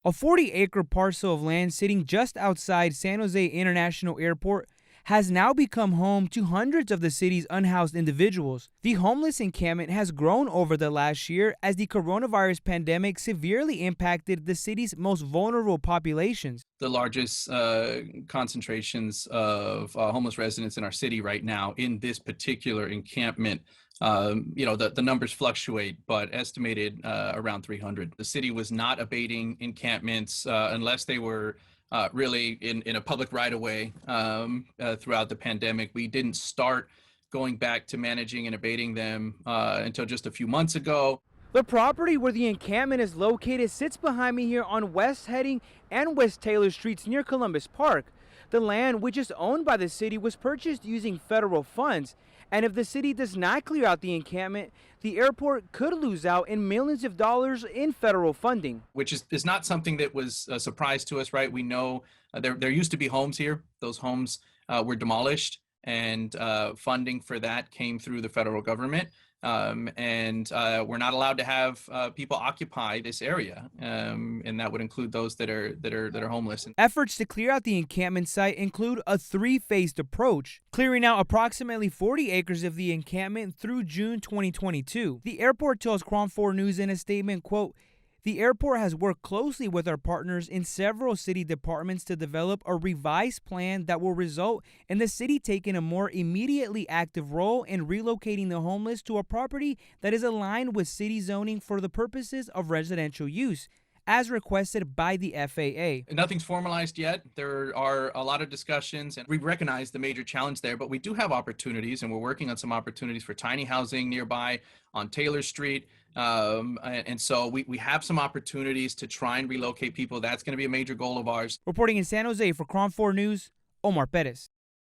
A 40-acre parcel of land sitting just outside San Jose International Airport has now become home to hundreds of the city's unhoused individuals. The homeless encampment has grown over the last year as the coronavirus pandemic severely impacted the city's most vulnerable populations. The largest concentrations of homeless residents in our city right now in this particular encampment. The numbers fluctuate, but estimated around 300. The city was not abating encampments unless they were really in a public right of way throughout the pandemic. We didn't start going back to managing and abating them until just a few months ago. The property where the encampment is located sits behind me here on West Heading and West Taylor Streets near Columbus Park. The land, which is owned by the city, was purchased using federal funds. And if the city does not clear out the encampment, the airport could lose out in millions of dollars in federal funding. Which is not something that was a surprise to us, right? We know there used to be homes here. Those homes were demolished, and funding for that came through the federal government. And we're not allowed to have people occupy this area, and that would include those that are homeless. Efforts to clear out the encampment site include a three-phased approach, clearing out approximately 40 acres of the encampment through June 2022. The airport tells KRON 4 News in a statement, quote, "The airport has worked closely with our partners in several city departments to develop a revised plan that will result in the city taking a more immediately active role in relocating the homeless to a property that is aligned with city zoning for the purposes of residential use, as requested by the FAA. Nothing's formalized yet. There are a lot of discussions, and we recognize the major challenge there, but we do have opportunities, and we're working on some opportunities for tiny housing nearby on Taylor Street. And so we have some opportunities to try and relocate people. That's going to be a major goal of ours. Reporting in San Jose for KRON 4 News, Omar Perez.